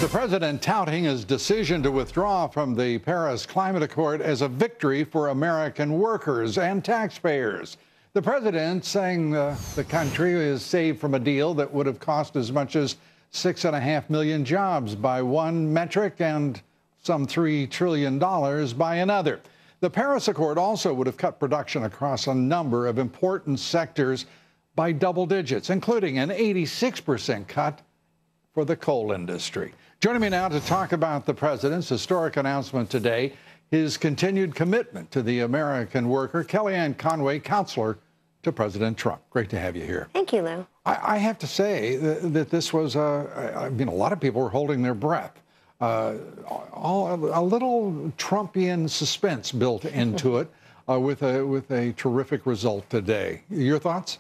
The president touting his decision to withdraw from the Paris Climate Accord as a victory for American workers and taxpayers. The president saying the country is saved from a deal that would have cost as much as 6.5 million jobs by one metric and some $3 trillion by another. The Paris Accord also would have cut production across a number of important sectors by double digits, including an 86% cut for the coal industry. Joining me now to talk about the president's historic announcement today, his continued commitment to the American worker, Kellyanne Conway, counselor to President Trump. Great to have you here. Thank you, Lou. I have to say that this was, a lot of people were holding their breath. A little Trumpian suspense built into it with a terrific result today. Your thoughts?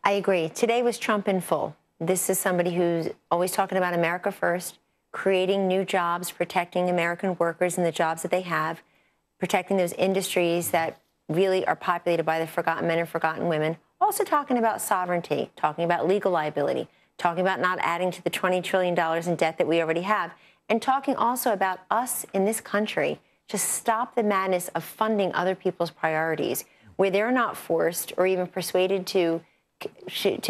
I agree. Today was Trump in full. This is somebody who's always talking about America first, creating new jobs, protecting American workers and the jobs that they have, protecting those industries that really are populated by the forgotten men and forgotten women. Also talking about sovereignty, talking about legal liability, talking about not adding to the $20 trillion in debt that we already have, and talking also about us in this country to stop the madness of funding other people's priorities, where they're not forced or even persuaded to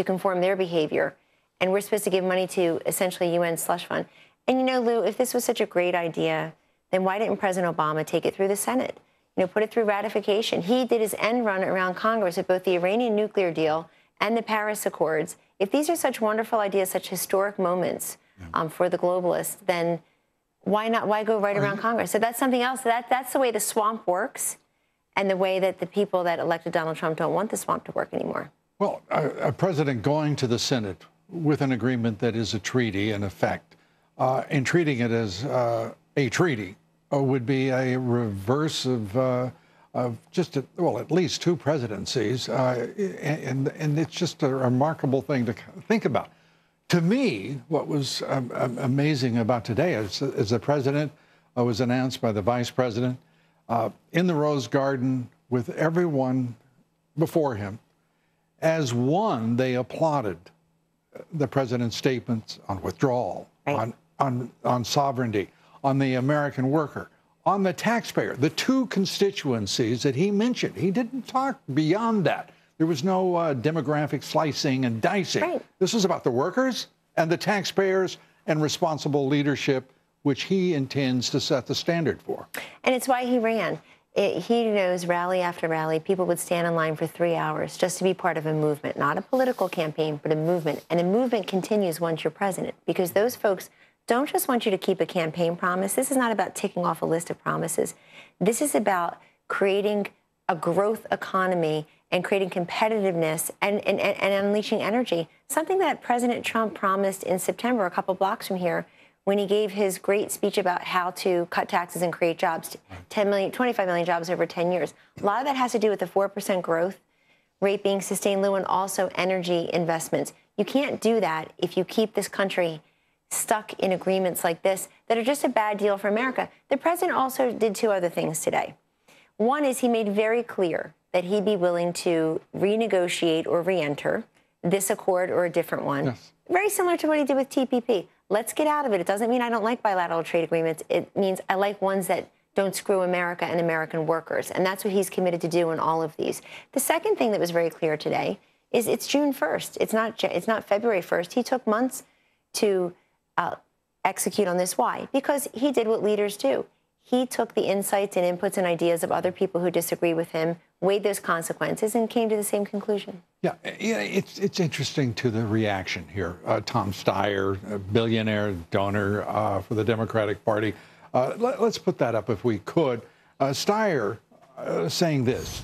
conform their behavior. And we're supposed to give money to essentially UN slush fund. And, you know, Lou, if this was such a great idea, then why didn't President Obama take it through the Senate? You know, put it through ratification. He did his end run around Congress with both the Iranian nuclear deal and the Paris Accords. If these are such wonderful ideas, such historic moments for the globalists, then why not? Why go right around Congress? So that's something else. That's the way the swamp works, and the way that the people that elected Donald Trump don't want the swamp to work anymore. Well, a president going to the Senate with an agreement that is a treaty in effect, and treating it as a treaty would be a reverse of just, at least two presidencies. And it's just a remarkable thing to think about. To me, what was amazing about today is the president was announced by the vice president in the Rose Garden with everyone before him. As one, they applauded the president's statements on withdrawal, right, on sovereignty, on the American worker, on the taxpayer, the two constituencies that he mentioned. He didn't talk beyond that. There was no demographic slicing and dicing. Right. This was about the workers and the taxpayers and responsible leadership, which he intends to set the standard for. And it's why he ran. He knows rally after rally, people would stand in line for 3 hours just to be part of a movement, not a political campaign, but a movement. And a movement continues once you're president, because those folks don't just want you to keep a campaign promise. This is not about ticking off a list of promises. This is about creating a growth economy and creating competitiveness and unleashing energy, something that President Trump promised in September, a couple blocks from here, when he gave his great speech about how to cut taxes and create jobs, 25 million jobs over 10 years. A lot of that has to do with the 4% growth rate being sustained, Lou, and also energy investments. You can't do that if you keep this country stuck in agreements like this that are just a bad deal for America. The president also did two other things today. One is he made very clear that he'd be willing to renegotiate or re-enter this accord or a different one. Yes. Very similar to what he did with TPP. Let's get out of it. It doesn't mean I don't like bilateral trade agreements. It means I like ones that don't screw America and American workers. And that's what he's committed to do in all of these. The second thing that was very clear today is it's June 1st. It's not February 1st. He took months to execute on this. Why? Because he did what leaders do. He took the insights and inputs and ideas of other people who disagree with him, weighed those consequences, and came to the same conclusion. Yeah, it's interesting to the reaction here. Tom Steyer, a billionaire donor for the Democratic Party. Let's put that up if we could. Steyer saying this,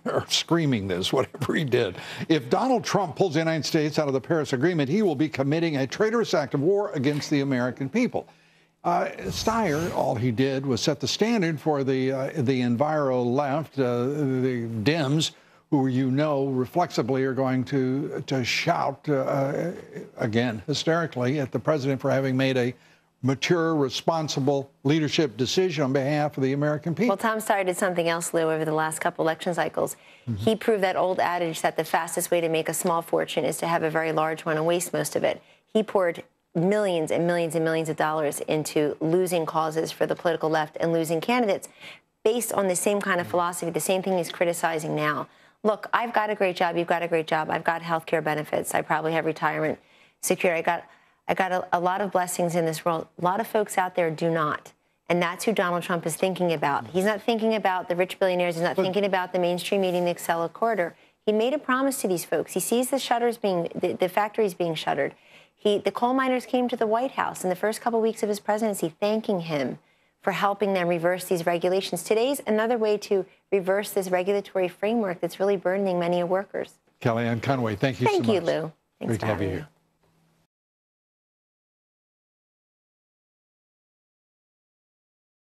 or screaming this, whatever he did. If Donald Trump pulls the United States out of the Paris Agreement, he will be committing a traitorous act of war against the American people. Steyer, all he did was set the standard for the enviro left, the Dems, who reflexively are going to shout again hysterically at the president for having made a mature, responsible leadership decision on behalf of the American people. Well, Tom Steyer did something else, Lou, over the last couple election cycles. He proved that old adage that the fastest way to make a small fortune is to have a very large one and waste most of it. He poured millions and millions and millions of dollars into losing causes for the political left and losing candidates based on the same kind of philosophy, the same thing he's criticizing now. Look, I've got a great job. You've got a great job. I've got health care benefits. I probably have retirement security. I got a lot of blessings in this world. A lot of folks out there do not. And that's who Donald Trump is thinking about. He's not thinking about the rich billionaires. He's not thinking about the mainstream meeting the Acela corridor. He made a promise to these folks. He sees the shutters being, the factories being shuttered. The coal miners came to the White House in the first couple of weeks of his presidency, thanking him for helping them reverse these regulations. Today's another way to reverse this regulatory framework that's really burdening many workers. Kellyanne Conway, thank you so much. Thank you, Lou. Thanks Great to have you me. here.